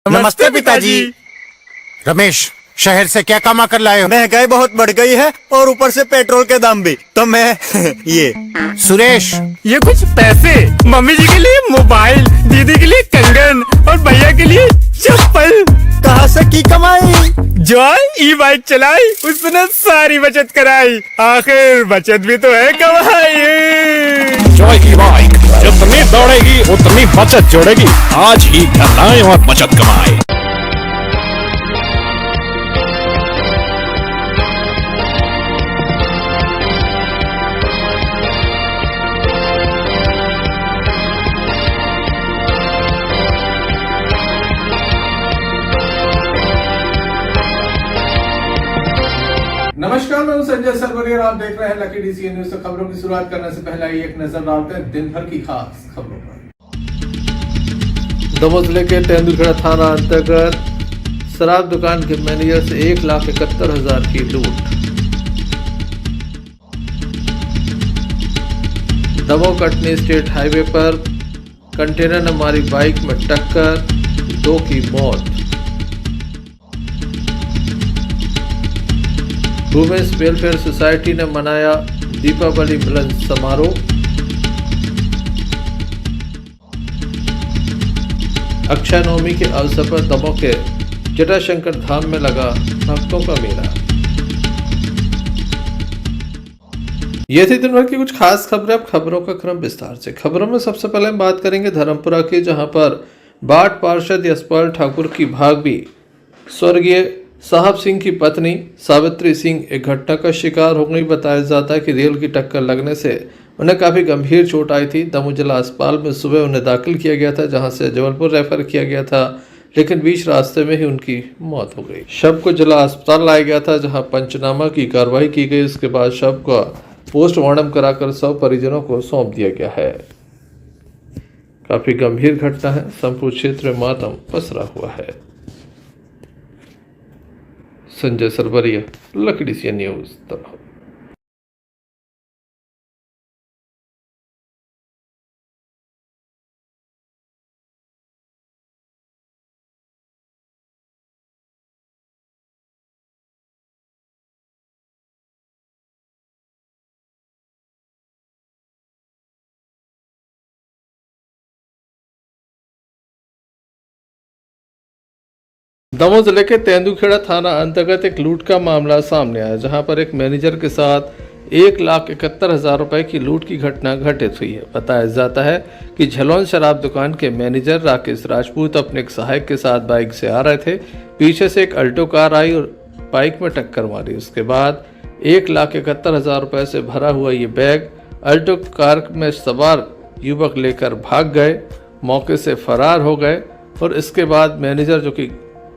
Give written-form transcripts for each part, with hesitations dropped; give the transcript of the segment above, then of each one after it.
नमस्ते पिताजी। रमेश, शहर से क्या कमा कर लाए हो? महंगाई बहुत बढ़ गई है और ऊपर से पेट्रोल के दाम भी, तो मैं ये। सुरेश, ये कुछ पैसे मम्मी जी के लिए मोबाइल, दीदी के लिए कंगन और भैया के लिए चप्पल। कहाँ से की कमाई? जो ई बाइक चलाई उसने सारी बचत कराई, आखिर बचत भी तो है कमाई। जॉय की बाइक जितनी दौड़ेगी उतनी बचत जोड़ेगी। आज ही घर लाएं और बचत कमाएं। नमस्कार, मैं हूं संजय सरवरिया और आप देख रहे हैं लकी डीसीएन न्यूज। तो खबरों की शुरुआत करने से पहले एक नजर डालते हैं दिन भर की खास खबरों पर। दमोह जिले के तेंदुलखेड़ा थाना अंतर्गत शराब दुकान के मैनेजर से 1,71,000 की लूट। दमोह कटनी स्टेट हाईवे पर कंटेनर ने मारी बाइक में टक्कर, 2 की मौत। वुमेन्स वेलफेयर सोसाइटी ने मनाया दीपावली मिलन समारोह। अक्षय नवमी के अवसर पर दमोह के जटाशंकर धाम में लगा भक्तों का मेला। ये थी दिन भर की कुछ खास खबरें। अब खबरों का क्रम विस्तार से। खबरों में सबसे पहले हम बात करेंगे धर्मपुरा की, जहां पर बाढ़ पार्षद यशपाल ठाकुर की भाभी स्वर्गीय साहब सिंह की पत्नी सावित्री सिंह एक घटना का शिकार हो गई। बताया जाता है कि रेल की टक्कर लगने से उन्हें काफी गंभीर चोट आई थी। दमोह जिला अस्पताल में सुबह उन्हें दाखिल किया गया था, जहां से जबलपुर रेफर किया गया था, लेकिन बीच रास्ते में ही उनकी मौत हो गई। शव को जिला अस्पताल लाया गया था, जहां पंचनामा की कार्रवाई की गई। उसके बाद शव का पोस्टमार्टम कराकर शव परिजनों को सौंप दिया गया है। काफी गंभीर घटना है, संपूर्ण क्षेत्र में मातम पसरा हुआ है। Sanjay Sarwariya, lucky DCN news, Damoh. Damoh जिले के तेंदुखेड़ा थाना अंतर्गत एक लूट का मामला सामने आया, जहां पर एक मैनेजर के साथ 1,71,000 रुपए की लूट की घटना घटित हुई है। बताया जाता है कि झलोन शराब दुकान के मैनेजर राकेश राजपूत अपने एक सहायक के साथ बाइक से आ रहे थे। पीछे से एक अल्टो कार आई और बाइक में टक्कर मारी। उसके बाद 1,71,000 रुपए से भरा हुआ ये बैग अल्टो कार में सवार युवक लेकर भाग गए, मौके से फरार हो गए। और इसके बाद मैनेजर जो कि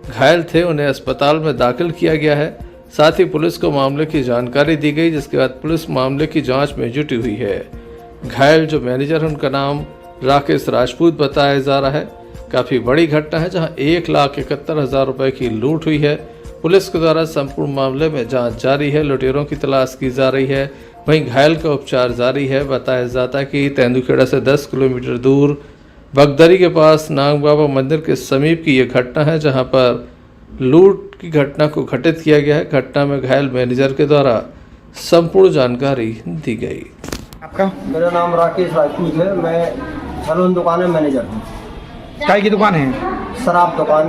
घायल थे उन्हें अस्पताल में दाखिल किया गया है। साथ ही पुलिस को मामले की जानकारी दी गई, जिसके बाद पुलिस मामले की जांच में जुटी हुई है। घायल जो मैनेजर है उनका नाम राकेश राजपूत बताया जा रहा है। काफी बड़ी घटना है, जहां 1,71,000 रुपए की लूट हुई है। पुलिस के द्वारा संपूर्ण मामले में जांच जारी है। लुटेरों की तलाश की जा रही है, वहीं घायल का उपचार जारी है। बताया जाता है कि तेंदुखेड़ा से 10 किलोमीटर दूर बगदरी के पास नाग बाबा मंदिर के समीप की यह घटना है, जहां पर लूट की घटना को घटित किया गया है। घटना में घायल मैनेजर के द्वारा संपूर्ण जानकारी दी गई। आपका? मेरा नाम राकेश राजपूत है। मैं झलोन दुकान में मैनेजर हूँ। चाय की दुकान है? शराब दुकान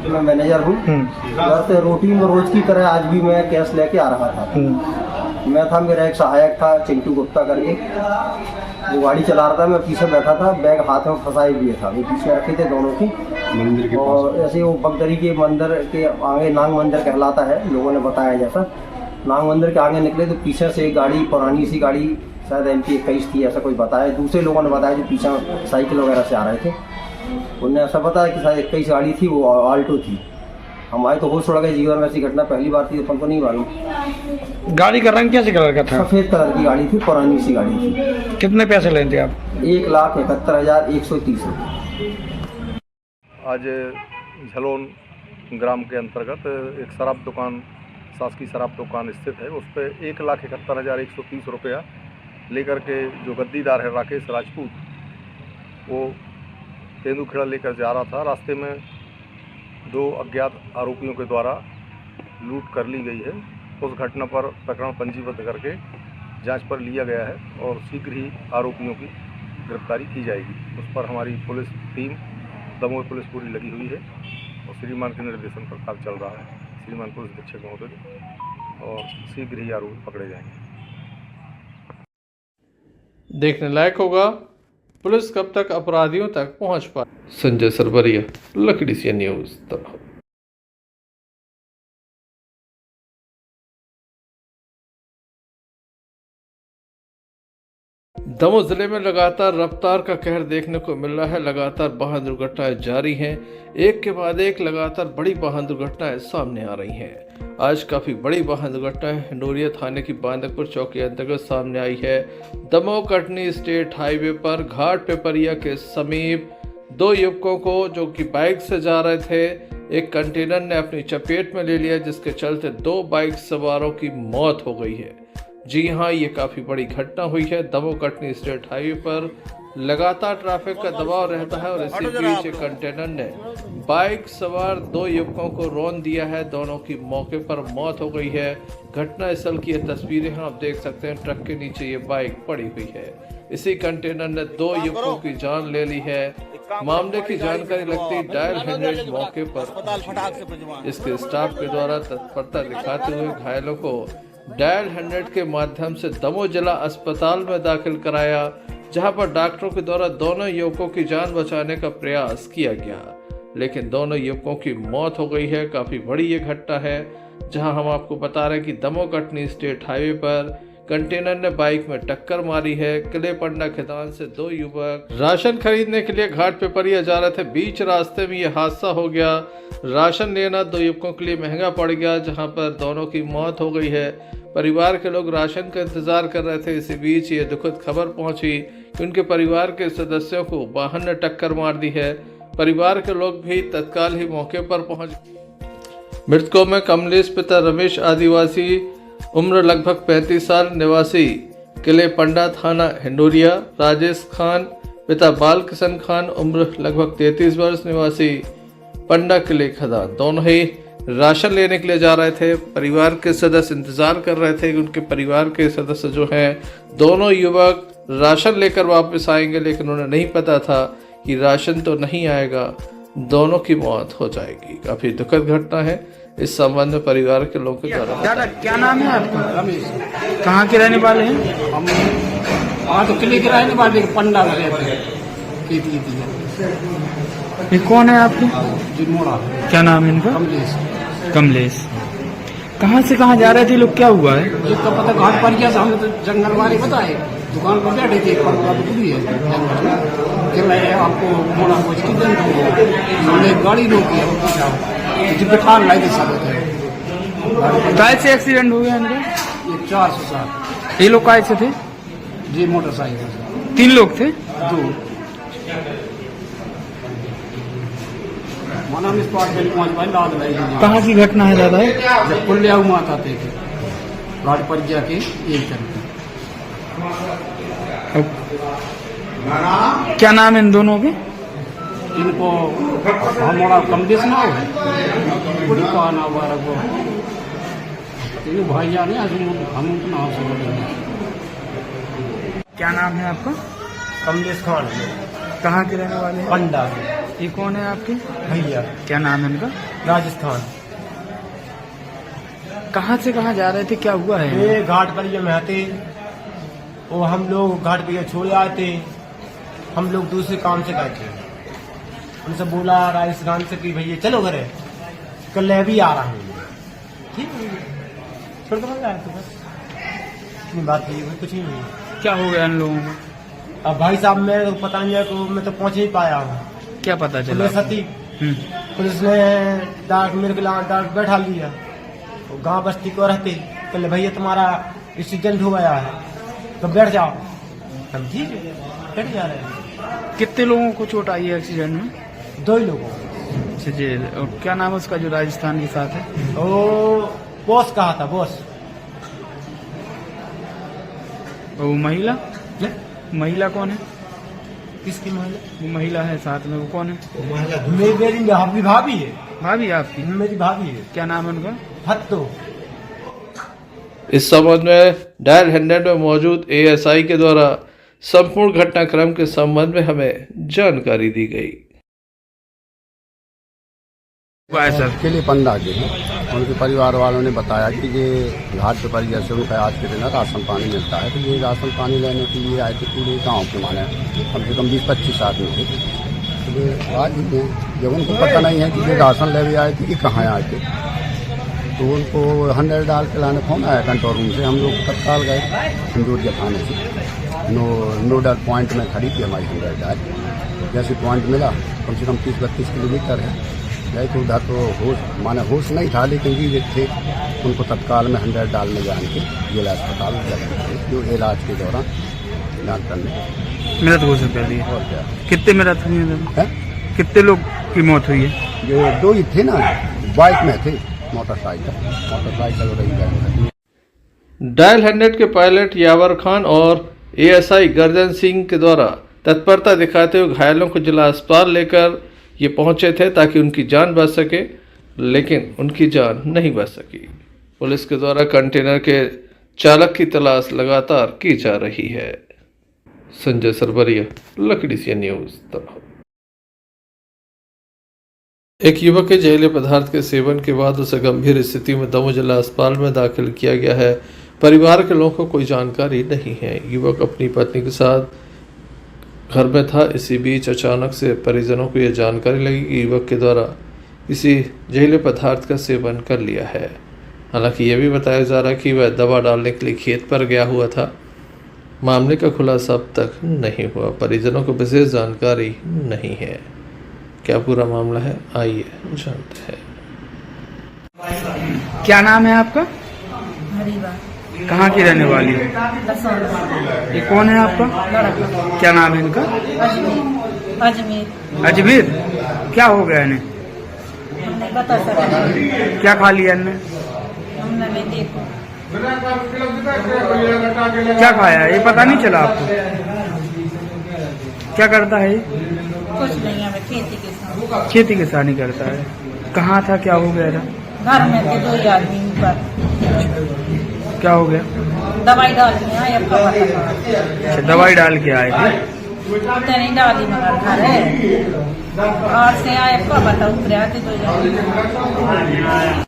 में मैनेजर हूँ। घर से रूटीन में रोज की तरह आज भी मैं कैश लेके आ रहा था। मैं था, मेरा एक सहायक था चिंटू गुप्ता करके, वो गाड़ी चला रहा था, मैं पीछे बैठा था, बैग हाथ में फंसाए हुए था, वो पीछे रखे थे दोनों की मंदिर के और ऐसे वो बगदरी के मंदिर के आगे नाग मंदिर कहलाता है, लोगों ने बताया जैसा। नाग मंदिर के आगे निकले तो पीछे से एक गाड़ी, पुरानी सी गाड़ी, शायद MP21 थी, ऐसा कोई बताया। दूसरे लोगों ने बताया जो पीछे साइकिल वगैरह से आ रहे थे, उन्हें ऐसा बताया कि शायद 21 गाड़ी थी, वो आल्टो थी। हमारे तो होश उड़ गए, जीवन में ऐसी घटना पहली बार थी, अपन को नहीं मालूम। गाड़ी का रंग कैसे कलर का था? सफेद कलर की गाड़ी थी, पुरानी सी गाड़ी थी। कितने पैसे लेते आप? 1,71,130 रुपये। आज झलोन ग्राम के अंतर्गत एक शराब दुकान, शासकीय शराब दुकान स्थित है, उस पर 1,71,130 रुपया लेकर के जो गद्दीदार है राकेश राजपूत, वो तेंदूखेड़ा लेकर जा रहा था। रास्ते में 2 अज्ञात आरोपियों के द्वारा लूट कर ली गई है। उस घटना पर प्रकरण पंजीबद्ध करके जांच पर लिया गया है और शीघ्र ही आरोपियों की गिरफ्तारी की जाएगी। उस पर हमारी पुलिस टीम दमोह पुलिस पूरी लगी हुई है और श्रीमान के निर्देशन पर कार्य चल रहा है। श्रीमान पुलिस अधीक्षक महोदय और शीघ्र ही आरोपी पकड़े जाएंगे। देखने लायक होगा पुलिस कब तक अपराधियों तक पहुंच पाए। Sanjay Sarwariya, Lucky DCN News Damoh. Damoh जिले में लगातार रफ्तार का कहर देखने को मिल रहा है। लगातार वाहन दुर्घटनाएं जारी हैं। एक के बाद एक लगातार बड़ी वाहन दुर्घटनाएं सामने आ रही हैं। आज काफी बड़ी वाहन दुर्घटना हिंडोरिया थाने की बांदकपुर चौकी अंतर्गत सामने आई है। दमोह कटनी स्टेट हाईवे पर घाट पेपरिया के समीप 2 युवकों को जो कि बाइक से जा रहे थे, एक कंटेनर ने अपनी चपेट में ले लिया, जिसके चलते 2 बाइक सवारों की मौत हो गई है। जी हाँ, ये काफी बड़ी घटना हुई है। दमोह कटनी स्टेट हाईवे पर लगातार ट्रैफिक का दबाव रहता है और इसी बीच एक कंटेनर ने बाइक सवार 2 युवकों को रौंद दिया है। दोनों की मौके पर मौत हो गई है। घटना स्थल की ये तस्वीरें हैं, आप देख सकते हैं। ट्रक के नीचे ये बाइक पड़ी हुई है। इसी कंटेनर ने 2 युवकों की जान ले ली है। मामले की जानकारी लगती ही डायल 100 मौके पर इसके स्टाफ के द्वारा तत्परता दिखाते हुए घायलों को डायल 100 के माध्यम से दमोह जिला अस्पताल में दाखिल कराया, जहां पर डॉक्टरों के द्वारा दोनों युवकों की जान बचाने का प्रयास किया गया, लेकिन दोनों युवकों की मौत हो गई है। काफी बड़ी ये घटना है, जहां हम आपको बता रहे हैं कि दमोह कटनी स्टेट हाईवे पर कंटेनर ने बाइक में टक्कर मारी है। किले पंडा खितान से 2 युवक राशन खरीदने के लिए घाट पेपरिया जा रहे थे। बीच रास्ते में यह हादसा हो गया। राशन लेना 2 युवकों के लिए महंगा पड़ गया, जहां पर दोनों की मौत हो गई है। परिवार के लोग राशन का इंतजार कर रहे थे। इसी बीच ये दुखद खबर पहुंची कि उनके परिवार के सदस्यों को वाहन ने टक्कर मार दी है। परिवार के लोग भी तत्काल ही मौके पर पहुंच। मृतकों में कमलेश पिता रमेश आदिवासी उम्र लगभग 35 साल निवासी किले पंडा थाना हिंडोरिया, राजेश खान पिता बाल किशन खान उम्र लगभग 33 वर्ष निवासी पंडा किले खदान, दोनों ही राशन लेने के लिए जा रहे थे। परिवार के सदस्य इंतजार कर रहे थे कि उनके परिवार के सदस्य जो हैं, दोनों युवक राशन लेकर वापस आएंगे, लेकिन उन्हें नहीं पता था कि राशन तो नहीं आएगा, दोनों की मौत हो जाएगी। काफी दुखद घटना है। इस संबंध में परिवार के लोगों के द्वारा दादा क्या नाम है आपका? रमेश। कहाँ के रहने वाले हैं? हम तो किले के रहने वाले, पंडा में रहते हैं। ये कौन है आपके? जिनमोड़ा। क्या नाम है इनका? कमलेश। कमलेश। कहाँ से कहाँ जा रहे थे लोग, क्या हुआ है? एक का पता घाट पर गया, हमें तो जंगल वाले बताए। दुकान पर बैठे थे, खुली है जंगल में। फिर मैं आपको मोड़ा कुछ किधर हमने गाड़ी रोकी, बिठान लाई थी सब। काय से एक्सीडेंट हो गया इनका? 407। ये लोग काय से थे? जी मोटरसाइकिल से 3 लोग थे। 2 माना में स्पॉट पे पहुंच पाए। लाद लाई कहाँ की घटना है दादा? जब पुलिया माता थे घाट पर जाके एक तरफ। क्या नाम है इन दोनों के? इनको हमारा कमलेश ना है, बड़ी का नाम है वो। तीनों भाई जाने हम उतना से बोलेंगे। क्या नाम है आपका? कमलेश खान, कहाँ के रहने वाले हैं? पंडा। ये कौन है आपके भैया? क्या नाम है इनका? राजस्थान। कहाँ से कहाँ जा रहे थे, क्या हुआ है? ये घाट पर में आते और हम लोग घाट पर छोड़ आए थे। हम लोग दूसरे काम से गए थे। उनसे बोला राजस्थान से कि भैया चलो घरे, कल भी आ रहा हूँ। ठीक है, छोड़ कर आए थे बस, इतनी बात की, कुछ नहीं हुई। क्या हो गया इन लोगों को? अब भाई साहब मैं तो पता नहीं है, तो मैं तो पहुंच ही पाया हूँ। क्या पता चला? पुलिस ने डाक मेरे को डाक बैठा लिया। तो गांव बस्ती को रहते कल भैया तुम्हारा एक्सीडेंट हो गया है, तो बैठ जाओ। हम ठीक है बैठ जा रहे हैं। कितने लोगों को चोट आई है एक्सीडेंट में? 2 ही लोगों। अच्छा जी, और क्या नाम है उसका जो राजस्थान के साथ है? वो बॉस कहा था, बॉस। वो महिला? महिला कौन है? किसकी महिला? वो महिला है साथ में, वो कौन है? महिला मेरी आपकी भाभी है। भाभी आपकी? मेरी भाभी है। क्या नाम है उनका? फत्तो। इस संबंध में डायल 100 में मौजूद एएसआई के द्वारा संपूर्ण घटनाक्रम के संबंध में हमें जानकारी दी गई। सर के लिए पंडा के उनके परिवार वालों ने बताया कि ये घाट के पर जैसे उनका आज के दिन राशन पानी मिलता है, तो ये राशन पानी लेने के लिए आए थे पूरे गांव के, माने कम से कम 20-25 आदमी थे। तो ये आज ही हैं, जब उनको पता नहीं है कि ये राशन ले आए थे कि कहाँ आए थे, तो उनको 100 डाल के लाने फोन आया कंट्रोल रूम से। हम लोग तत्काल गए सिंदूरिया थाने से, नोडल पॉइंट में खड़ी थी हमारी 100 डाल। जैसे पॉइंट मिला कम से कम 30-32 किलोमीटर है, गए तो उधर तो होश नहीं था, लेकिन भी थे उनको तत्काल में 100 डाल में जान के जिला अस्पताल जो इलाज के दौरान डॉक्टर ने मृत घोषित कर दिया। और क्या, कितने मृत हुए हैं? कितने लोग की मौत हुई है? जो 2 ही थे ना, बाइक में थे, मोटरसाइकिल रही गई। डायल 100 के पायलट यावर खान और एएसआई गर्जन सिंह के द्वारा तत्परता दिखाते हुए घायलों को जिला अस्पताल लेकर ये पहुंचे थे ताकि उनकी जान बच सके, लेकिन उनकी जान नहीं बच सकी। पुलिस के द्वारा कंटेनर के चालक की तलाश लगातार की जा रही है। संजय सरवरिया, लकड़ी सी न्यूज। एक युवक के जहरीले पदार्थ के सेवन के बाद उसे गंभीर स्थिति में दमोह जिला अस्पताल में दाखिल किया गया है। परिवार के लोगों को कोई जानकारी नहीं है। युवक अपनी पत्नी के साथ घर में था। इसी बीच अचानक से परिजनों को यह जानकारी लगी कि युवक के द्वारा किसी जहरीले पदार्थ का सेवन कर लिया है। हालांकि यह भी बताया जा रहा है कि वह दवा डालने के लिए खेत पर गया हुआ था। मामले का खुलासा अब तक नहीं हुआ। परिजनों को विशेष जानकारी नहीं है। क्या पूरा मामला है, आइए जानते हैं। क्या नाम है आपका? हरीबा। कहाँ की रहने वाली है? ये कौन है आपका? लड़का। क्या नाम है इनका? अजमेर। अजमेर। अजमेर। क्या हो गया इन्हें? हमने बता सका। क्या खा लिया इन्हें? हमने भी देखो। क्या खाया ये पता नहीं चला आपको? क्या करता है ये? कुछ नहीं, हमें खेती के साथ। खेती किसानी करता है। कहाँ था, क्या हो गया था? घर में थे 2 आदमी ऊपर। क्या हो गया? दवाई डाल के आए। अच्छा, दवाई डाल के आए थे। नहीं डाली मगर घर है और से आए बता ऊपर आते 2 आदमी।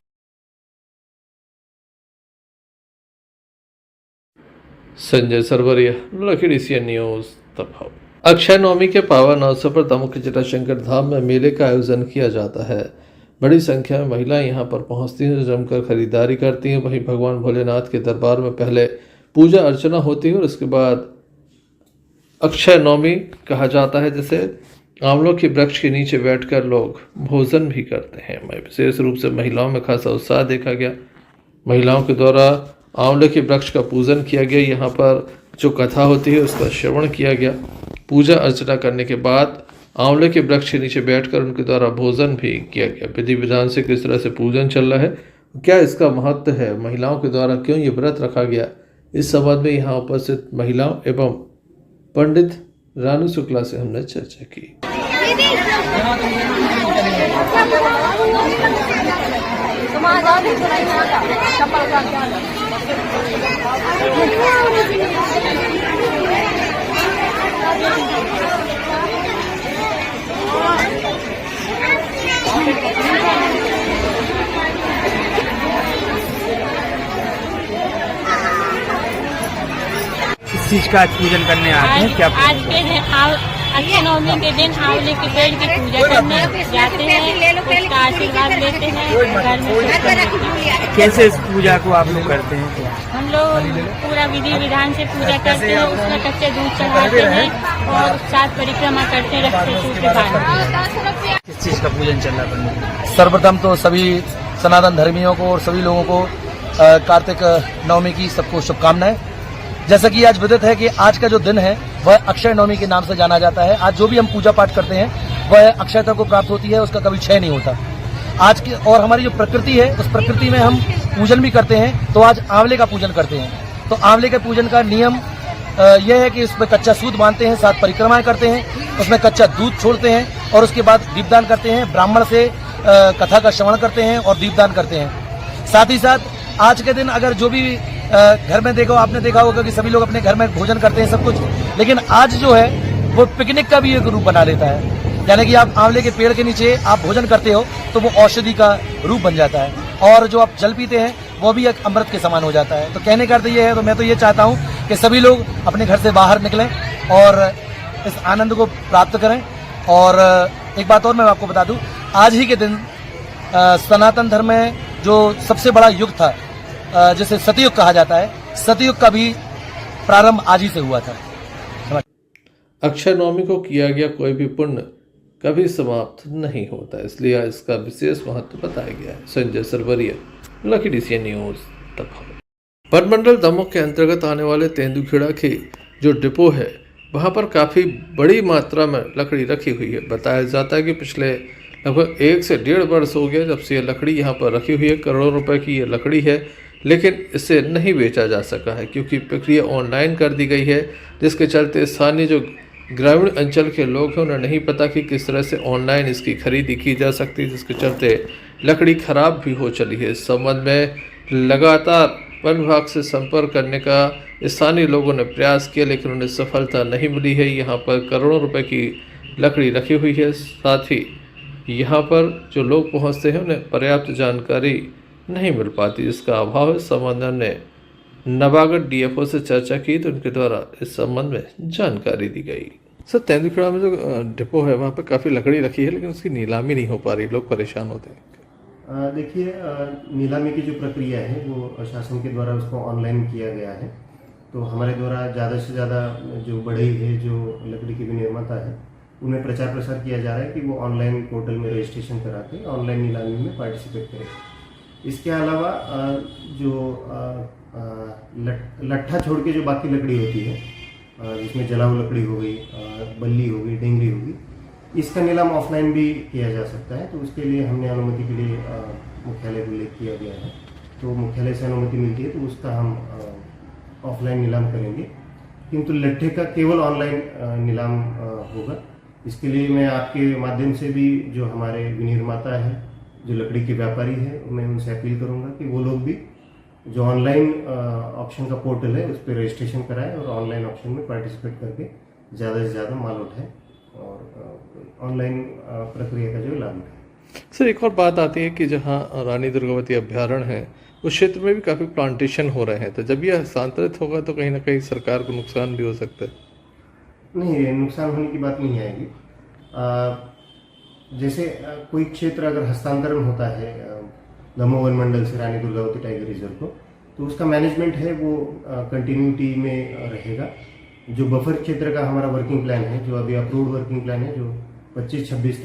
संजय सरवरिया, लकड़ी सी न्यूज। तब अक्षय नवमी के पावन अवसर पर दमोह के जटाशंकर धाम में मेले का आयोजन किया जाता है। बड़ी संख्या में महिलाएं यहां पर पहुंचती हैं, जमकर खरीदारी करती हैं। वहीं भगवान भोलेनाथ के दरबार में पहले पूजा अर्चना होती है और उसके बाद अक्षय नवमी कहा जाता है, जिसे आंवलों के वृक्ष के नीचे बैठकर लोग भोजन भी करते हैं। विशेष रूप से महिलाओं में खासा उत्साह देखा गया। महिलाओं के द्वारा आंवले के वृक्ष का पूजन किया गया। यहाँ पर जो कथा होती है उसका श्रवण किया गया। पूजा अर्चना करने के बाद आंवले के वृक्ष के नीचे बैठकर उनके द्वारा भोजन भी किया गया। विधि विधान से किस तरह से पूजन चल रहा है, क्या इसका महत्व है, महिलाओं के द्वारा क्यों ये व्रत रखा गया, इस संबंध में यहाँ उपस्थित महिलाओं एवं पंडित रानू शुक्ला से हमने चर्चा की। इस चीज का आज पूजन करने आते हैं क्या? आज के दिन अक्षय नवमी के दिन आंवले के पेड़ की पूजा करने जाते हैं, उसका आशीर्वाद लेते हैं। घर में कैसे इस पूजा को आप लोग करते हैं? हम लोग पूरा विधि विधान से पूजा करते हैं, उसमें कच्चे दूध चढ़ाते हैं और 7 परिक्रमा करते हैं रखते सूर्य के बाद। किस चीज का पूजन चल रहा है? सर्वप्रथम तो सभी सनातन धर्मियों को और सभी लोगों को कार्तिक नवमी की सबको शुभकामनाएं। जैसा कि आज विदित है कि आज का जो दिन है वह अक्षय नवमी के नाम से जाना जाता है। आज जो भी हम पूजा पाठ करते हैं वह अक्षयता को प्राप्त होती है, उसका कभी क्षय नहीं होता। आज की और हमारी जो प्रकृति है उस प्रकृति में हम पूजन भी करते हैं, तो आज आंवले का पूजन करते हैं। तो आंवले के पूजन का नियम यह है कि उसमें कच्चा सूद बांधते हैं, 7 परिक्रमाएं करते हैं, उसमें कच्चा दूध छोड़ते हैं और उसके बाद दीपदान करते हैं। ब्राह्मण से कथा का श्रवण करते हैं और दीपदान करते हैं। साथ ही साथ आज के दिन अगर जो भी घर में देखो, आपने देखा होगा कि सभी लोग अपने घर में भोजन करते हैं सब कुछ, लेकिन आज जो है वो पिकनिक का भी एक रूप बना लेता है। यानी कि आप आंवले के पेड़ के नीचे आप भोजन करते हो तो वो औषधि का रूप बन जाता है, और जो आप जल पीते हैं वो भी एक अमृत के समान हो जाता है। तो कहने का अर्थ ये है, तो मैं तो ये चाहता हूँ कि सभी लोग अपने घर से बाहर निकलें और इस आनंद को प्राप्त करें। और एक बात और मैं आपको बता दूं, आज ही के दिन सनातन धर्म में जो सबसे बड़ा युग था, जिसे सतयुग कहा जाता है, सतयुग का भी प्रारंभ आज ही से हुआ था। अक्षय नवमी को किया गया कोई भी पुण्य कभी समाप्त नहीं होता, इसलिए इसका विशेष महत्व बताया गया है। Sanjay Sarwariya, lucky DCN news, Damoh. वन मंडल दमोह के अंतर्गत आने वाले तेंदुखेड़ा के जो डिपो है वहाँ पर काफ़ी बड़ी मात्रा में लकड़ी रखी हुई है। बताया जाता है कि पिछले लगभग 1 से 1.5 वर्ष हो गया जब से ये लकड़ी यहाँ पर रखी हुई है। करोड़ों रुपए की ये लकड़ी है, लेकिन इसे नहीं बेचा जा सका है क्योंकि प्रक्रिया ऑनलाइन कर दी गई है, जिसके चलते स्थानीय जो ग्रामीण अंचल के लोग हैं उन्हें नहीं पता कि किस तरह से ऑनलाइन इसकी खरीदी की जा सकती है, जिसके चलते लकड़ी खराब भी हो चली है। इस संबंध में लगातार वन विभाग से संपर्क करने का स्थानीय लोगों ने प्रयास किया, लेकिन उन्हें सफलता नहीं मिली है। यहाँ पर करोड़ों रुपए की लकड़ी रखी हुई है, साथ ही यहाँ पर जो लोग पहुँचते हैं उन्हें पर्याप्त जानकारी नहीं मिल पाती, जिसका अभाव है। संबंध ने नवागढ़ डीएफओ से चर्चा की तो उनके द्वारा इस संबंध में जानकारी दी गई। सर, तेंदुखेड़ा में जो डिपो है वहाँ पर काफ़ी लकड़ी रखी है, लेकिन उसकी नीलामी नहीं हो पा रही, लोग परेशान होते हैं। देखिए, नीलामी की जो प्रक्रिया है वो शासन के द्वारा उसको ऑनलाइन किया गया है। तो हमारे द्वारा ज़्यादा से ज़्यादा जो बढ़ई है, जो लकड़ी के विनिर्माता है, उन्हें प्रचार प्रसार किया जा रहा है कि वो ऑनलाइन पोर्टल में रजिस्ट्रेशन करा के ऑनलाइन नीलामी में पार्टिसिपेट करें। इसके अलावा जो लट्ठा छोड़ के जो बाकी लकड़ी होती है, जिसमें जलाऊ लकड़ी हो गई, बल्ली हो गई, डेंगरी होगी, इसका नीलाम ऑफलाइन भी किया जा सकता है। तो उसके लिए हमने अनुमति के लिए मुख्यालय को उल्लेख किया गया है। तो मुख्यालय से अनुमति मिलती है तो उसका हम ऑफलाइन नीलाम करेंगे, किंतु लट्ठे का केवल ऑनलाइन नीलाम होगा। इसके लिए मैं आपके माध्यम से भी जो हमारे विनिर्माता है, जो लकड़ी के व्यापारी है, मैं उनसे अपील करूँगा कि वो लोग भी जो ऑनलाइन ऑप्शन का पोर्टल है उस पर रजिस्ट्रेशन कराएं और ऑनलाइन ऑप्शन में पार्टिसिपेट करके ज़्यादा से ज़्यादा माल उठाएं और ऑनलाइन प्रक्रिया का जो लाभ उठाएं। सर, एक और बात आती है कि जहाँ रानी दुर्गावती अभ्यारण्य है उस क्षेत्र में भी काफ़ी प्लांटेशन हो रहे हैं, तो जब यह हस्तांतरित होगा तो कहीं ना कहीं सरकार को नुकसान भी हो सकता है। नहीं, नुकसान होने की बात नहीं आएगी। जैसे कोई क्षेत्र अगर हस्तांतरण होता है दमोह वन मंडल से रानी दुर्गावती टाइगर रिजर्व को, तो उसका मैनेजमेंट है वो कंटिन्यूटी में रहेगा। जो बफर क्षेत्र का हमारा वर्किंग प्लान है, जो अभी अप्रूव्ड वर्किंग प्लान है, जो 26-27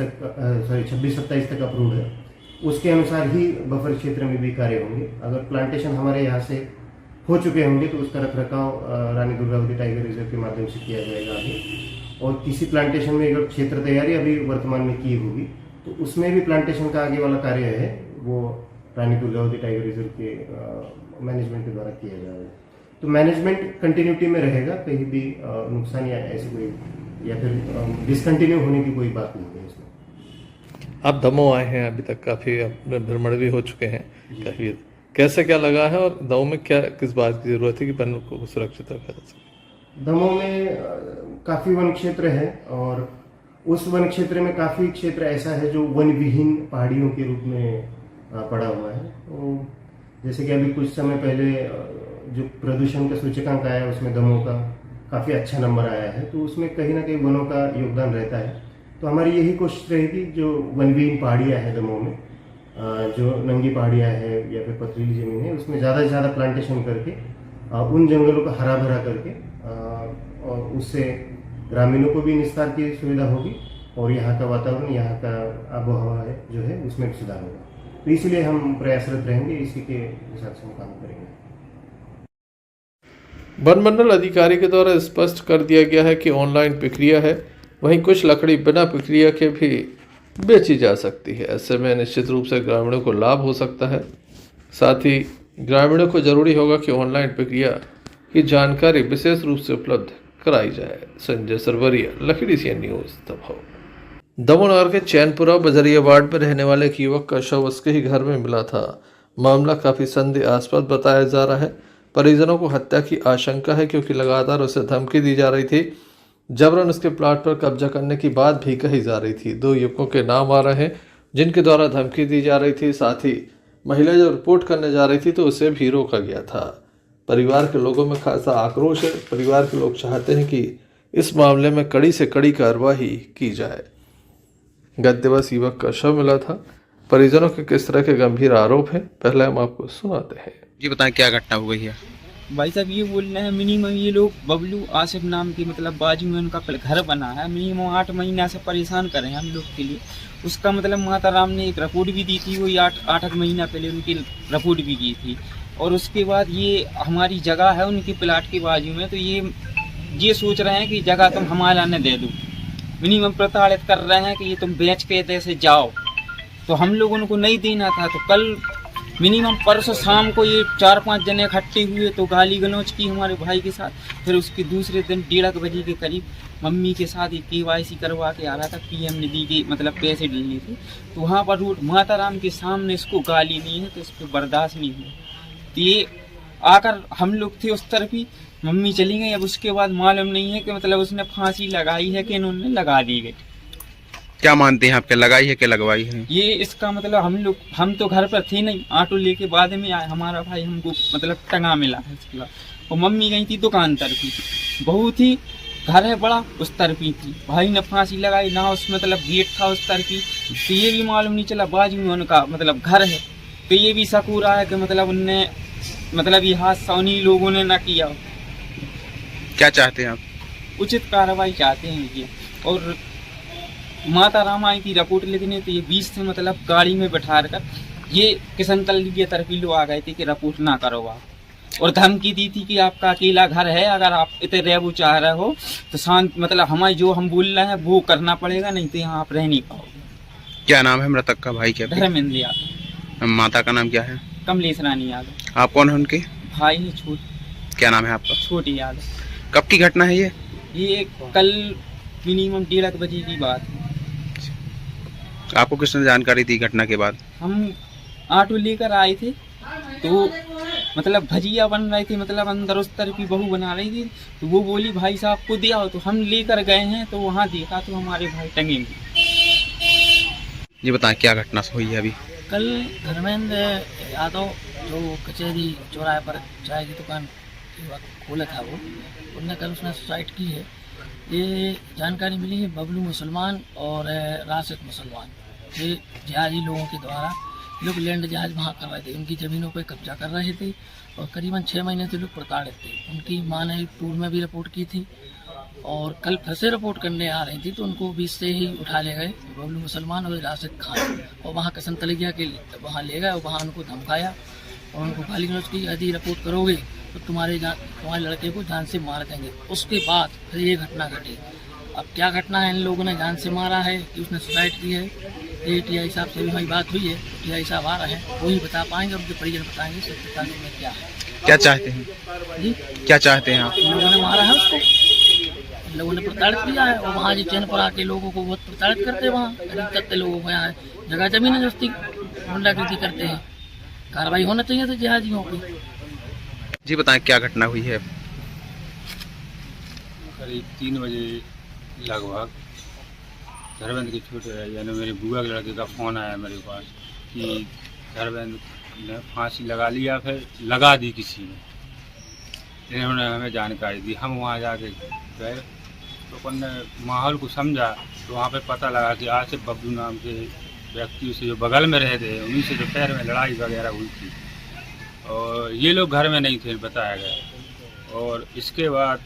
तक अप्रूव्ड है, उसके अनुसार ही बफर क्षेत्र में भी कार्य होंगे। अगर प्लांटेशन हमारे यहाँ से हो चुके होंगे तो उसका रखरखाव रानी दुर्गावती टाइगर रिजर्व के माध्यम से किया जाएगा आगे। और किसी प्लांटेशन में अगर क्षेत्र तैयारी अभी वर्तमान में की होगी तो उसमें भी प्लांटेशन का आगे वाला कार्य है वो रानी दुर्गावती टाइगर रिजर्व के मैनेजमेंट के द्वारा किया जाएगा। तो मैनेजमेंट कंटिन्यूटी में रहेगा, कहीं भी नुकसान या ऐसी कोई या फिर डिसकंटिन्यू होने की कोई बात नहीं है इसमें। आप दमोह आए हैं, अभी तक काफ़ी भ्रमण भी हो चुके हैं, काफ़ी कैसे क्या लगा है और दमोह में क्या किस बात की जरूरत है कि वन को सुरक्षित रखा जा सके? दमोह में काफ़ी वन क्षेत्र है और उस वन क्षेत्र में काफ़ी क्षेत्र ऐसा है जो वन विहीन पहाड़ियों के रूप में पड़ा हुआ है। तो जैसे कि अभी कुछ समय पहले जो प्रदूषण का सूचकांक आया उसमें दमोह का काफ़ी अच्छा नंबर आया है, तो उसमें कहीं ना कहीं वनों का योगदान रहता है। तो हमारी यही कोशिश रहेगी जो वन विहीन पहाड़ियाँ हैं दमोह में, जो नंगी पहाड़ियाँ हैं या फिर पथरीली जमीन है, उसमें ज़्यादा से ज़्यादा प्लांटेशन करके उन जंगलों को हरा भरा करके और उससे ग्रामीणों को भी निस्तार की सुविधा होगी और यहाँ का वातावरण, यहाँ का आबोहवा है जो है उसमें भी सुधार होगा। तो इसलिए हम प्रयासरत रहेंगे, इसी के हिसाब से हम काम करेंगे। वन मंडल अधिकारी के द्वारा स्पष्ट कर दिया गया है कि ऑनलाइन प्रक्रिया है, वहीं कुछ लकड़ी बिना प्रक्रिया के भी बेची जा सकती है। ऐसे में निश्चित रूप से ग्रामीणों को लाभ हो सकता है। साथ ही ग्रामीणों को जरूरी होगा कि ऑनलाइन प्रक्रिया की जानकारी विशेष रूप से उपलब्ध कराई जाए। Sanjay Sarwariya, Lucky DCN News, Damoh. Damoh के चैनपुरा बजरिया वार्ड में रहने वाले एक युवक का शव उसके ही घर में मिला था। मामला काफी संदेहास्पद बताया जा रहा है। परिजनों को हत्या की आशंका है क्योंकि लगातार उसे धमकी दी जा रही थी। जबरन उसके प्लाट पर कब्जा करने की बात भी कही जा रही थी। 2 युवकों के नाम आ रहे हैं जिनके द्वारा धमकी दी जा रही थी। साथ ही महिला जब रिपोर्ट करने जा रही थी तो उसे भी रोका गया था। परिवार के लोगों में खासा आक्रोश है। परिवार के लोग चाहते हैं कि इस मामले में कड़ी से कड़ी कार्रवाई की जाए। गत दिवस युवक का शव मिला था। परिजनों के किस तरह के गंभीर आरोप हैं, पहले हम आपको सुनाते हैं। जी बताएं क्या घटना हो गई है। भाई साहब ये बोल रहे हैं मिनिमम ये लोग बबलू आसिफ नाम की मतलब बाजू में उनका घर बना है। मिनिमम 8 महीना से परेशान कर रहे हैं हम लोग के लिए। उसका मतलब माता राम ने एक रिपोर्ट भी दी थी, वही 8 महीना पहले उनकी रिपोर्ट भी की थी। और उसके बाद ये हमारी जगह है उनके प्लाट के बाजू में, तो ये सोच रहे हैं कि जगह तुम हमारा न दे दो। मिनिमम प्रताड़ित कर रहे हैं कि ये तुम बेच के ऐसे जाओ। तो हम लोग उनको नहीं देना था। तो कल मिनिमम परसों शाम को ये 4-5 जने इकट्ठे हुए तो गाली गलौज की हमारे भाई के साथ। फिर उसके दूसरे दिन 1:30 बजे के करीब मम्मी के साथ ये KYC करवा के आ रहा था। PM निधि के मतलब पैसे डलने थे। तो वहाँ पर रोड माता राम के सामने इसको गाली दी है तो इस पर बर्दाश्त नहीं हुआ। तो ये आकर हम लोग थे उस तरफ ही, मम्मी चली गई। अब उसके बाद मालूम नहीं है कि मतलब उसने फांसी लगाई है कि इन्होंने लगा दी गई। क्या मानते हैं आपके, लगाई है कि लगवाई है? ये इसका मतलब हम तो घर पर थे नहीं, ऑटो लेके बाद में आए। हमारा भाई हमको मतलब टंगा मिला है इसके बाद। और मम्मी गई थी दुकान तरफी, बहू थी घर है बड़ा उस तरफी थी। भाई ने फांसी लगाई ना, उस मतलब गेट था उस तरफी। तो ये भी मालूम नहीं चला बाजू में उनका मतलब घर है। तो ये भी शक हो रहा है कि मतलब उनने मतलब ये हादसा उन्हीं लोगों ने ना किया। क्या चाहते हैं आप? उचित कार्रवाई चाहते हैं ये। और माता राम आई थी रिपोर्ट लिखने, तो ये 20 से मतलब गाड़ी में बैठा कर ये किशन तल्ली की तरफ लोग आ गए थे कि रिपोर्ट ना करो आप। और धमकी दी थी कि आपका अकेला घर है, अगर आप इतने रहबू चाह रहे हो तो शांत मतलब हमें जो हम बोल रहे हैं वो करना पड़ेगा, नहीं तो यहाँ आप रह नहीं पाओगे। क्या नाम है मृतक का? भाई क्या? धर्मेंद्र यादव। माता का नाम क्या है? कमलेश रानी यादव। आप कौन है उनके? भाई है छोट। क्या नाम है आपका? छोटी यादव। कब की घटना है ये? ये कल मिनिमम 1:30 बजे की बात है। आपको किसने जानकारी दी घटना के बाद? हम ऑटो लेकर आए थे तो मतलब भजिया बन रही थी, मतलब अंदर उस तरह की बहू बना रही थी। तो वो बोली भाई साहब को दिया हो, तो हम लेकर गए हैं तो वहाँ देखा तो हमारे भाई टंगेंगे। ये बताएं क्या घटना हुई है अभी? कल धर्मेंद्र यादव जो कचहरी चौराहे पर चाय की दुकान खोला था उनने कल उसने सुसाइड की है। ये जानकारी मिली है बबलू मुसलमान और राशिद मुसलमान, ये जहाजी लोगों के द्वारा लोग लैंड जहाज वहाँ कर रहे थे, उनकी ज़मीनों पर कब्जा कर रहे थे और करीबन 6 महीने से लोग प्रताड़ित थे। उनकी माँ ने पूर्व में भी रिपोर्ट की थी और कल फिर से रिपोर्ट करने आ रही थी तो उनको बीच से ही उठा ले गए बबलू मुसलमान और राशिद खान, और वहाँ किशन तलिया के वहाँ ले गए और वहाँ उनको धमकाया और उनको गाली गलौज की, यदि रिपोर्ट करोगे तो तुम्हारे लड़के को जान से मार देंगे। उसके बाद फिर ये घटना घटी। अब क्या घटना है, इन लोगों ने जान से मारा है कि उसने सुसाइड की है, ये TI साहब से भी हमारी बात हुई है। TI साहब आ रहे हैं, वही बता पाएंगे और उनके परिजन बताएंगे सत्यता में क्या है। क्या चाहते हैं जी? क्या चाहते हैं आप? इन लोगों ने मारा है उसको, इन लोगों ने प्रताड़ित किया है और वहाँ जी चैन पर आके लोगों को बहुत प्रताड़ित करते हैं। वहाँ करते लोगों को यहाँ जगह जमीन जस्ती गुंडागर्दी करते हैं। कार्रवाई होना चाहिए तो जहाजियों की। जी बताएं क्या घटना हुई है? करीब 3 बजे लगभग धर्मेंद्र के छोटे यानी मेरे बुआ के लड़के का फ़ोन आया मेरे पास कि धर्मेंद्र ने फांसी लगा लिया, फिर लगा दी किसी ने। इन्होंने हमें जानकारी दी, हम वहाँ जाके गए तो अपन ने माहौल को समझा तो वहाँ पे पता लगा कि आसिफ बब्बू नाम के व्यक्ति से जो बगल में रहते हैं उन्हीं से जो पैर में लड़ाई वगैरह हुई थी और ये लोग घर में नहीं थे बताया गया। और इसके बाद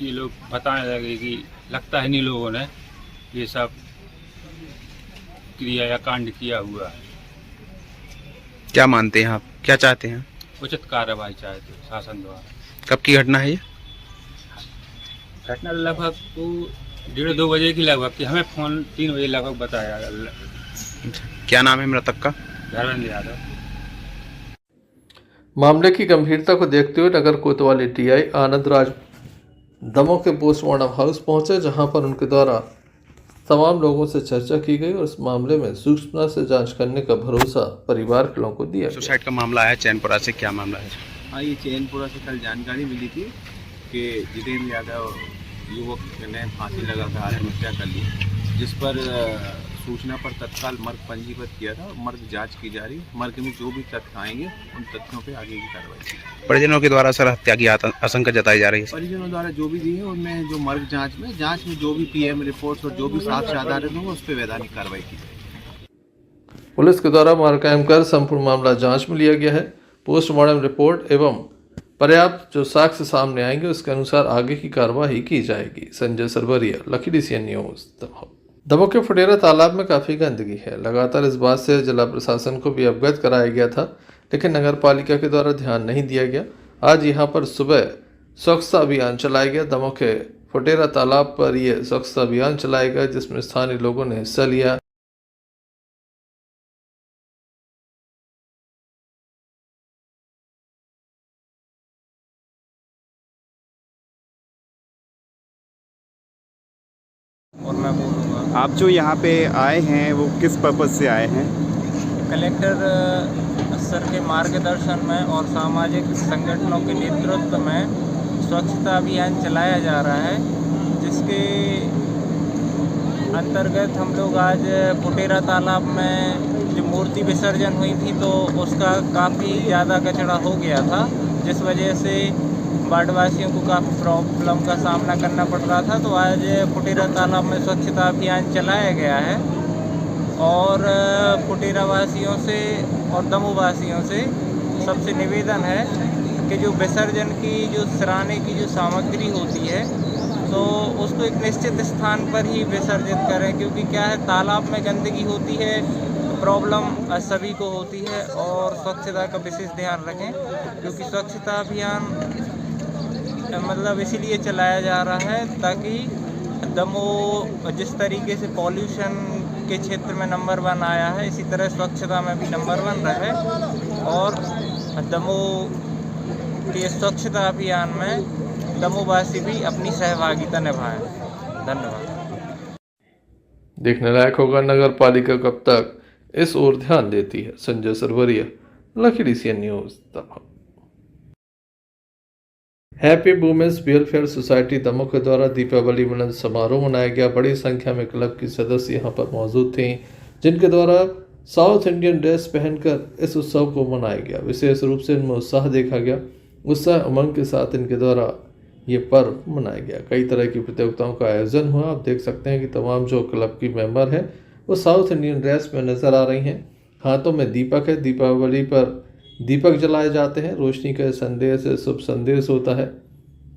ये लोग बताने लगे कि लगता है इन्हीं लोगों ने ये सब क्रिया या कांड किया हुआ है। क्या मानते हैं आप, क्या चाहते हैं? उचित कार्रवाई चाहते हैं शासन द्वारा। कब की घटना है ये? घटना लगभग तो 1:30-2 बजे की लगभग थी, हमें फ़ोन 3 बजे लगभग बताया। क्या नाम है मृतक का? धर्मेंद्र यादव। मामले की गंभीरता को देखते हुए नगर कोतवाली टीआई आनंद राज दमोह के पोस्टमार्टम हाउस पहुंचे, जहां पर उनके द्वारा तमाम लोगों से चर्चा की गई और इस मामले में सूक्ष्मता से जांच करने का भरोसा परिवार के लोगों को दिया। सुसाइड का मामला है चैनपुरा से, क्या मामला है? हाँ, ये चैनपुरा से कल जानकारी मिली थी कि जितेंद्र यादव युवक ने फांसी लगाकर आत्महत्या कर ली, जिस पर सूचना पर तत्काल मर्ग पंजीबद्ध किया था। मर्ग जांच की जा रही है। मर्ग में जो भी तथ्य आएंगे उन तथ्यों पे आगे की कार्रवाई की। परिजनों के द्वारा सर हत्या की आशंका जताई जा रही है। परिजनों द्वारा जो भी दी है उनमें जो मर्ग जांच में जो भी पीएम रिपोर्ट्स और जो भी साक्ष्य आधारित होंगे उस पर वैधानिक कार्रवाई की जाएगी। पुलिस के द्वारा मार कायम कर संपूर्ण मामला जांच में लिया गया है। पोस्टमार्टम रिपोर्ट एवं पर्याप्त जो साक्ष्य सामने आएंगे उसके अनुसार आगे की कार्रवाई की जाएगी। Sanjay Sarwariya, Lucky DCN News, Damoh. Damoh के फुटेरा तालाब में काफ़ी गंदगी है। लगातार इस बात से जिला प्रशासन को भी अवगत कराया गया था, लेकिन नगर पालिका के द्वारा ध्यान नहीं दिया गया। आज यहाँ पर सुबह स्वच्छता अभियान चलाया गया। दमोह के फुटेरा तालाब पर यह स्वच्छता अभियान चलाया गया, जिसमें स्थानीय लोगों ने हिस्सा लिया। और मैं बोलूँगा, आप जो यहाँ पे आए हैं वो किस पर्पज़ से आए हैं? कलेक्टर सर के मार्गदर्शन में और सामाजिक संगठनों के नेतृत्व में स्वच्छता अभियान चलाया जा रहा है, जिसके अंतर्गत हम लोग आज फुटेरा तालाब में जो मूर्ति विसर्जन हुई थी तो उसका काफ़ी ज़्यादा कचरा हो गया था, जिस वजह से वार्डवासियों को काफ़ी प्रॉब्लम का सामना करना पड़ रहा था। तो आज फुटेरा तालाब में स्वच्छता अभियान चलाया गया है और फुटेरा वासियों से और दमोह वासियों से सबसे निवेदन है कि जो विसर्जन की जो सराहने की जो सामग्री होती है तो उसको एक निश्चित स्थान पर ही विसर्जित करें, क्योंकि क्या है तालाब में गंदगी होती है तो प्रॉब्लम सभी को होती है। और स्वच्छता का विशेष ध्यान रखें, क्योंकि स्वच्छता अभियान मतलब इसीलिए चलाया जा रहा है ताकि दमोह जिस तरीके से पॉल्यूशन के क्षेत्र में नंबर 1 आया है, इसी तरह स्वच्छता में भी नंबर 1 रहे और दमोह के स्वच्छता अभियान में दमोहवासी भी अपनी सहभागिता निभाएं। धन्यवाद। देखने लायक होगा नगर पालिका कब तक इस ओर ध्यान देती है। Sanjay Sarwariya, Lucky DCN News, Damoh. Happy Women's Welfare Society Damoh के द्वारा दीपावली मिलन समारोह मनाया गया। बड़ी संख्या में क्लब की सदस्य यहां पर मौजूद थे, जिनके द्वारा साउथ इंडियन ड्रेस पहनकर इस उत्सव को मनाया गया। विशेष रूप से इनमें उत्साह देखा गया। उत्साह उमंग के साथ इनके द्वारा ये पर्व मनाया गया। कई तरह की प्रतियोगिताओं का आयोजन हुआ। आप देख सकते हैं कि तमाम जो क्लब की मेंबर है वो साउथ इंडियन ड्रेस में नजर आ रही हैं। हाथों में दीपक है। दीपावली पर दीपक जलाए जाते हैं। रोशनी का संदेश है, शुभ संदेश होता है।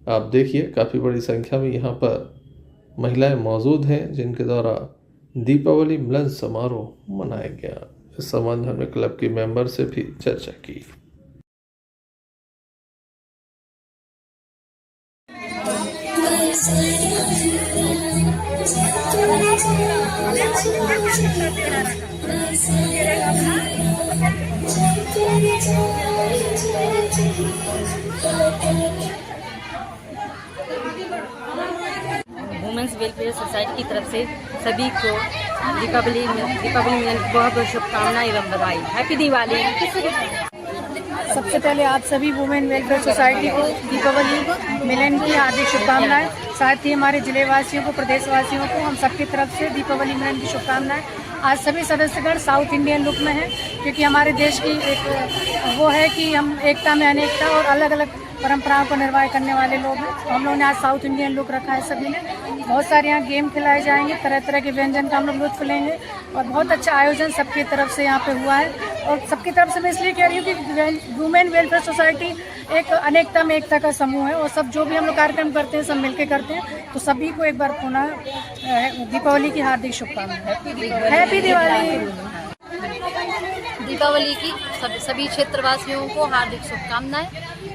आप देखिए काफ़ी बड़ी संख्या में यहाँ पर महिलाएं मौजूद हैं, जिनके द्वारा दीपावली मिलन समारोह मनाया गया। इस संबंध में क्लब के मेंबर से भी चर्चा की। वुमेन्स वेलफेयर सोसाइटी की तरफ से सभी को दीपावली मिलन की बहुत बहुत शुभकामनाएं एवं बधाई। हैप्पी दिवाली। सबसे पहले आप सभी वुमेन वेलफेयर सोसाइटी को दीपावली मिलन की हार्दिक शुभकामनाएं। साथ ही हमारे जिले वासियों को, प्रदेश वासियों को हम सबकी तरफ से दीपावली मिलन की शुभकामनाएं। आज सभी सदस्यगण साउथ इंडियन लुक में हैं, क्योंकि हमारे देश की एक वो है कि हम एकता में अनेकता और अलग अलग परंपराओं को निर्वाह करने वाले लोग हैं। तो हम लोगों ने आज साउथ इंडियन लुक रखा है। सभी ने बहुत सारे यहाँ गेम खिलाए जाएंगे, तरह तरह के व्यंजन का हम लोग लुत्फ लेंगे और बहुत अच्छा आयोजन सबकी तरफ से यहाँ पे हुआ है। और सबकी तरफ से मैं इसलिए कह रही हूँ कि वुमेन वेलफेयर सोसाइटी एक अनेकता में एकता का समूह है और सब जो भी हम लोग कार्यक्रम करते हैं सब मिलके करते हैं। तो सभी को एक बार पुनः दीपावली की हार्दिक शुभकामनाएं। हैप्पी दिवाली। दीपावली की सभी क्षेत्रवासियों को हार्दिक शुभकामनाएं।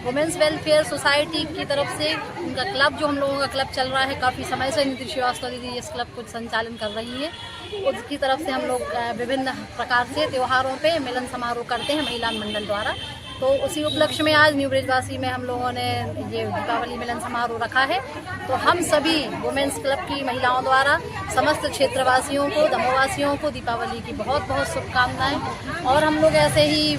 वुमेन्स वेलफेयर सोसाइटी की तरफ से उनका क्लब, जो हम लोगों का क्लब चल रहा है काफ़ी समय से, नीति श्रीवास्तव दीदी इस क्लब को संचालन कर रही है। उसकी तरफ से हम लोग विभिन्न प्रकार से त्योहारों पे मिलन समारोह करते हैं महिला मंडल द्वारा। तो उसी उपलक्ष्य में आज न्यू ब्रिजवासी में हम लोगों ने ये दीपावली मिलन समारोह रखा है। तो हम सभी वुमेन्स क्लब की महिलाओं द्वारा समस्त क्षेत्रवासियों को, दमोहवासियों को दीपावली की बहुत बहुत शुभकामनाएं। और हम लोग ऐसे ही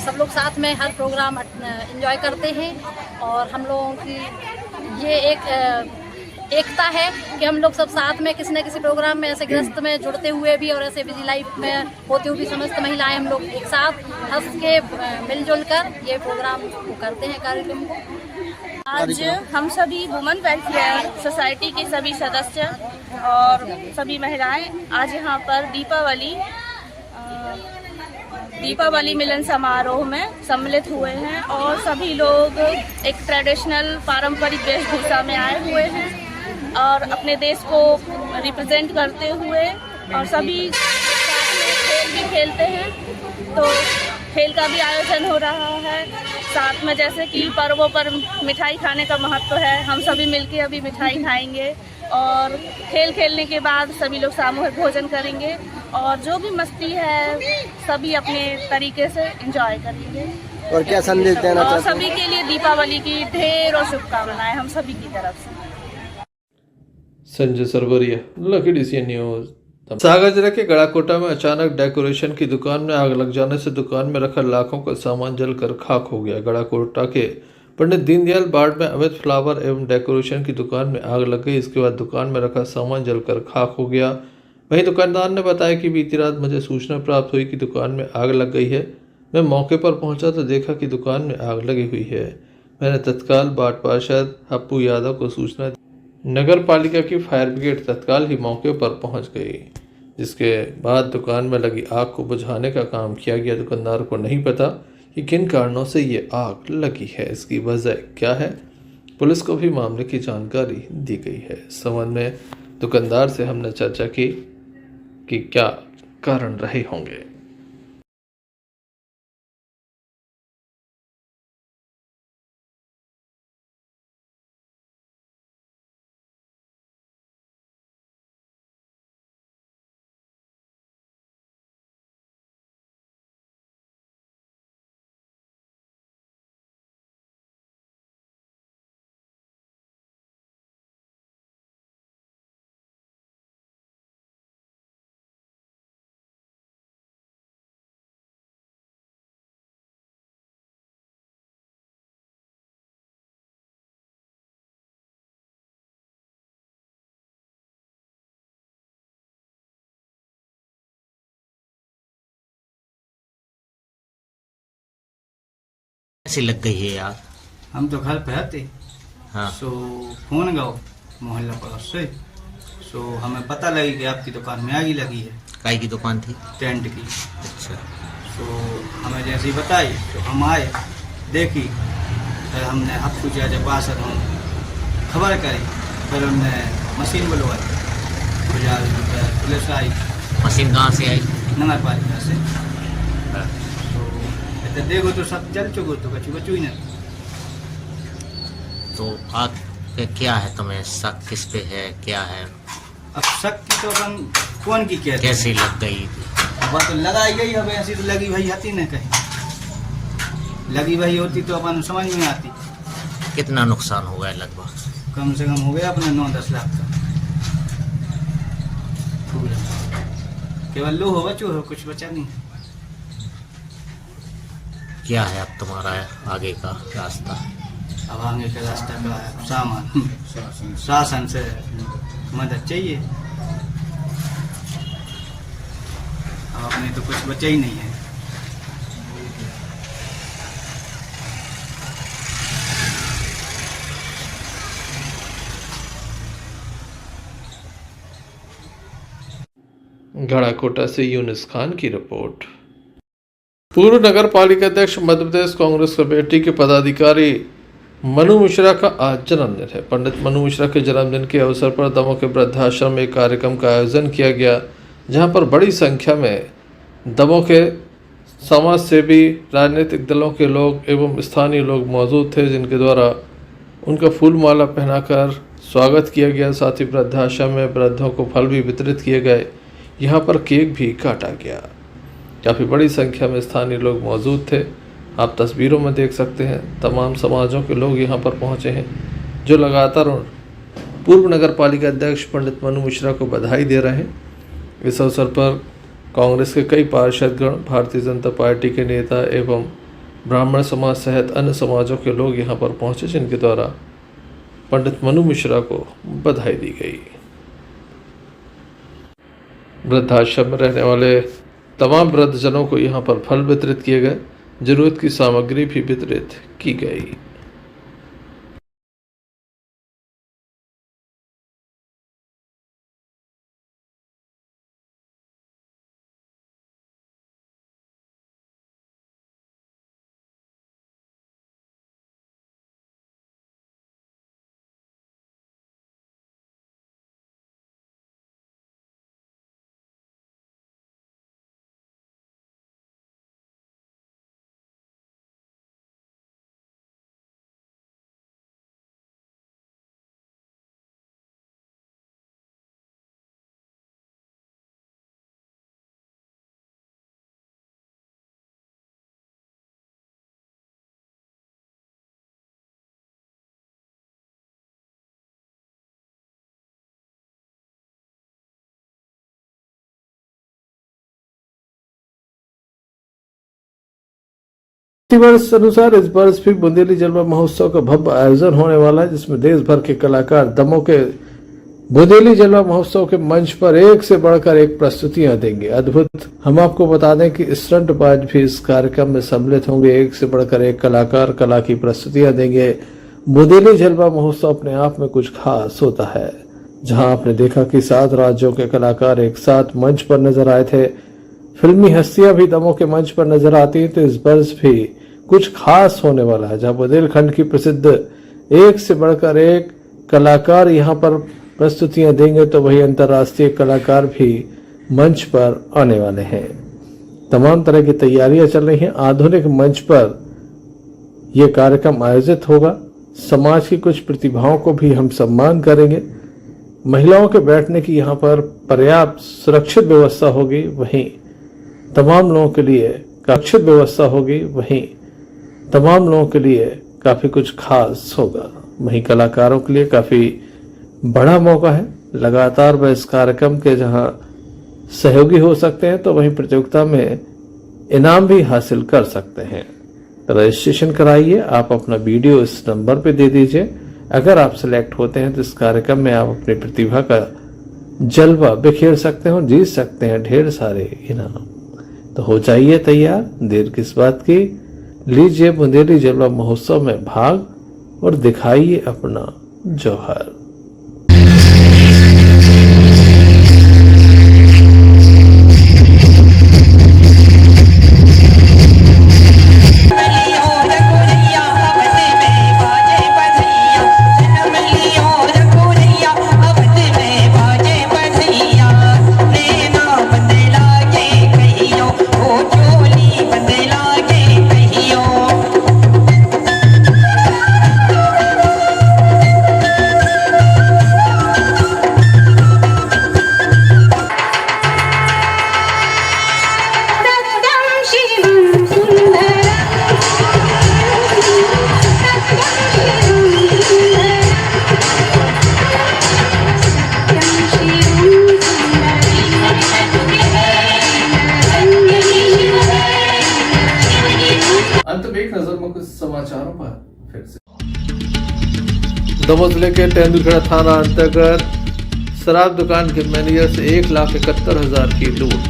सब लोग साथ में हर प्रोग्राम एंजॉय करते हैं। और हम लोगों की ये एक एकता है कि हम लोग सब साथ में किसी न किसी प्रोग्राम में ऐसे ग्रस्त में जुड़ते हुए भी और ऐसे बिजी लाइफ में होते हुए भी समस्त महिलाएं हम लोग एक साथ हंस के मिलजुल कर ये प्रोग्राम करते हैं, कार्यक्रम को। आज हम सभी वुमेन वेलफेयर सोसाइटी के सभी सदस्य और सभी महिलाएं आज यहाँ पर दीपावली मिलन समारोह में सम्मिलित हुए हैं और सभी लोग एक ट्रेडिशनल पारंपरिक वेशभूषा में आए हुए हैं और अपने देश को रिप्रेजेंट करते हुए और सभी साथ में खेल भी खेलते हैं। तो खेल का भी आयोजन हो रहा है। साथ में जैसे कि पर्वों पर मिठाई खाने का महत्व है, हम सभी मिलके अभी मिठाई खाएंगे और खेल खेलने के बाद सभी लोग सामूहिक भोजन करेंगे और जो भी मस्ती है सभी अपने तरीके से एंजॉय करेंगे। और क्या संदेश देना और चाहते हैं? सभी के लिए दीपावली की ढेर और शुभकामनाएं हम सभी की तरफ से। Sanjay Sarwariya, lucky DCN news. Sagar जिले के गड़ाकोटा में अचानक डेकोरेशन की दुकान में आग लग जाने से दुकान में रखा लाखों का सामान जलकर खाक हो गया। गड़ाकोटा के पंडित दीनदयाल बाड़ में अमित फ्लावर एवं डेकोरेशन की दुकान में आग लग गई। इसके बाद दुकान में रखा सामान जलकर खाक हो गया। वहीं दुकानदार ने बताया कि बीती रात मुझे सूचना प्राप्त हुई कि दुकान में आग लग गई है। मैं मौके पर पहुंचा तो देखा कि दुकान में आग लगी हुई है। मैंने तत्काल वार्ड पार्षद हप्पू यादव को सूचना दी। नगर पालिका की फायर ब्रिगेड तत्काल ही मौके पर पहुंच गई, जिसके बाद दुकान में लगी आग को बुझाने का काम किया गया। दुकानदार को नहीं पता कि किन कारणों से ये आग लगी है, इसकी वजह क्या है। पुलिस को भी मामले की जानकारी दी गई है। इस संबंध में दुकानदार से हमने चर्चा की कि क्या कारण रहे होंगे। कैसी लग गई है यार? हम तो घर पे थे। हाँ। सो फोन गाओ मोहल्ला पड़ोस से, सो हमें पता लगी कि आपकी दुकान में आग लगी है। काय की दुकान थी? टेंट की। अच्छा। सो हमें जैसे ही बताई तो हम आए, देखी, फिर हमने हफ्तू जब पास हम खबर करी, फिर हमने मशीन बुलवाई, पुलिस आई। मशीन कहाँ से आई? नगर पालिका से। तो देखो तो सब जल चुको, तो बचू ही नहीं। तो आग पे क्या है, तुम्हें शक किस पे है, क्या है? अब शक की तो अपन कौन की कहते, कैसी लग गई? अब तो लगाई गई, अब ऐसी तो लगी भाई आती न कहीं, लगी भाई होती तो अपन समझ में आती। कितना नुकसान हो गया लगभग? कम से कम हो गया अपने 9-10 लाख का। केवल लो हो बचो हो, कुछ बचा नहीं। क्या है अब तुम्हारा आगे का रास्ता? अब आगे का रास्ता का है सामान, शासन से मदद चाहिए। अब अपने तो कुछ बचा ही नहीं है। गड़ाकोटा से यूनिस खान की रिपोर्ट। पूर्व नगर पालिका अध्यक्ष मध्य प्रदेश कांग्रेस कमेटी के पदाधिकारी मनु मिश्रा का आज जन्मदिन है। पंडित मनु मिश्रा के जन्मदिन के अवसर पर दमोह के वृद्धाश्रम में एक कार्यक्रम का आयोजन किया गया, जहां पर बड़ी संख्या में दमोह के समाज सेवी, राजनीतिक दलों के लोग एवं स्थानीय लोग मौजूद थे, जिनके द्वारा उनका फूल माला पहनाकर स्वागत किया गया। साथ ही वृद्धाश्रम में वृद्धों को फल भी वितरित किए गए। यहाँ पर केक भी काटा गया। काफ़ी बड़ी संख्या में स्थानीय लोग मौजूद थे। आप तस्वीरों में देख सकते हैं तमाम समाजों के लोग यहाँ पर पहुँचे हैं, जो लगातार पूर्व नगर पालिका अध्यक्ष पंडित मनु मिश्रा को बधाई दे रहे हैं। इस अवसर पर कांग्रेस के कई पार्षदगण, भारतीय जनता पार्टी के नेता एवं ब्राह्मण समाज सहित अन्य समाजों के लोग यहाँ पर पहुँचे, जिनके द्वारा पंडित मनु मिश्रा को बधाई दी गई। वृद्धाश्रम में रहने वाले तमाम वृद्धजनों को यहाँ पर फल वितरित किए गए, जरूरत की सामग्री भी वितरित की गई। वर्ष अनुसार इस वर्ष भी बुंदेली जलवा महोत्सव का भव्य आयोजन होने वाला है, जिसमें देश भर के कलाकार दमों के बुंदेली जलवा महोत्सव के मंच पर एक से बढ़कर एक प्रस्तुतियां देंगे। अद्भुत। हम आपको बता दें कि स्टंटबाज भी इस कार्यक्रम में सम्मिलित होंगे। एक से बढ़कर एक कलाकार कला की प्रस्तुतियां देंगे। बुंदेली जलवा महोत्सव अपने आप में कुछ खास होता है, जहां आपने देखा कि 7 राज्यों के कलाकार एक साथ मंच पर नजर आए थे। फिल्मी हस्तियां भी दमों के मंच पर नजर आती हैं, तो इस वर्ष भी कुछ खास होने वाला है, जहां बुंदेलखंड की प्रसिद्ध एक से बढ़कर एक कलाकार यहां पर प्रस्तुतियां देंगे, तो वही अंतर्राष्ट्रीय कलाकार भी मंच पर आने वाले हैं। तमाम तरह की तैयारियां चल रही हैं। आधुनिक मंच पर यह कार्यक्रम आयोजित होगा। समाज की कुछ प्रतिभाओं को भी हम सम्मान करेंगे। महिलाओं के बैठने की यहाँ पर पर्याप्त सुरक्षित व्यवस्था होगी। वहीं तमाम लोगों के लिए सुरक्षित व्यवस्था होगी। वहीं तमाम लोगों के लिए काफी कुछ खास होगा। वहीं कलाकारों के लिए काफी बड़ा मौका है। लगातार वह इस कार्यक्रम के जहां सहयोगी हो सकते हैं, तो वहीं प्रतियोगिता में इनाम भी हासिल कर सकते हैं। तो रजिस्ट्रेशन कराइए। आप अपना वीडियो इस नंबर पे दे दीजिए। अगर आप सिलेक्ट होते हैं तो इस कार्यक्रम में आप अपनी प्रतिभा का जलवा बिखेर सकते हो, जीत सकते हैं ढेर सारे इनाम। तो हो जाइए तैयार, देर किस बात की। लीजिए बुंदेली जलवा महोत्सव में भाग और दिखाइए अपना जौहर। समाचारों पर फिर से। दमोह जिले के तेंदुखेड़ा थाना अंतर्गत शराब दुकान के मैनेजर से 1,71,000 की लूट।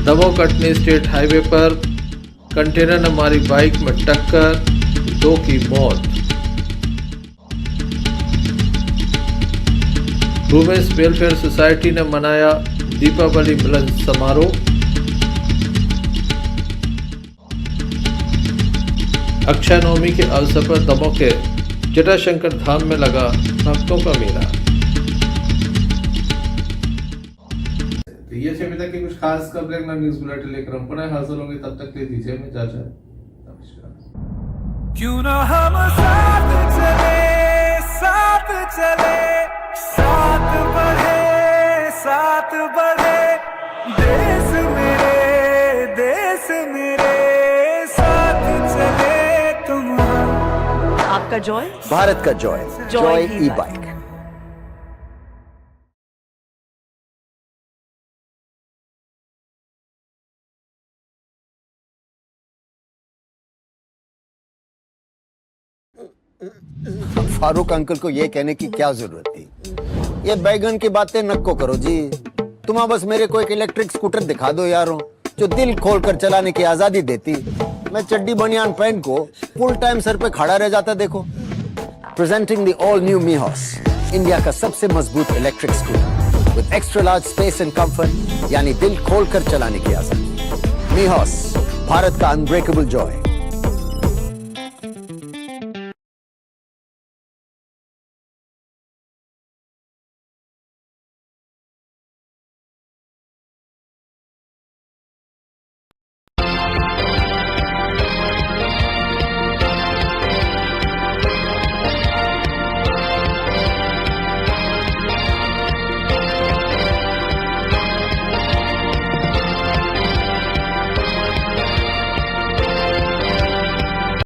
दमोह कटनी स्टेट हाईवे पर कंटेनर ने मारी बाइक में टक्कर, 2 की मौत। वुमेन्स वेलफेयर सोसाइटी ने मनाया दीपावली मिलन समारोह। अक्षय नवमी के अवसर पर दमोह के जटाशंकर धाम में लगा भक्तों का मेला। तो ये अभी तक की कुछ खास खबरें मैं न्यूज़ बुलेटिन लेकर हम पुनः हाजिर होंगे। तब तक के दीजिए हमें इजाजत। नमस्कार। क्यों ना हम साथ चले, साथ चले, साथ बढ़े, साथ बढ़े, देश मेरे से मेरे साथ चले तुम। आपका जॉय, भारत का जॉय, जॉय ई बाइक। फारूक अंकल को ये कहने की क्या जरूरत थी? ये बैगन की बातें नको करो जी। तुम बस मेरे को एक इलेक्ट्रिक स्कूटर दिखा दो यारो, जो दिल खोलकर चलाने की आजादी देती। मैं चड्डी बनियान पहन को फुल टाइम सर पे खड़ा रह जाता। देखो, प्रेजेंटिंग द ऑल न्यू मीहॉस, इंडिया का सबसे मजबूत electric scooter with extra large space and comfort, यानी दिल खोलकर चलाने की आजादी। मीहॉस, भारत का अनब्रेकेबल जॉय।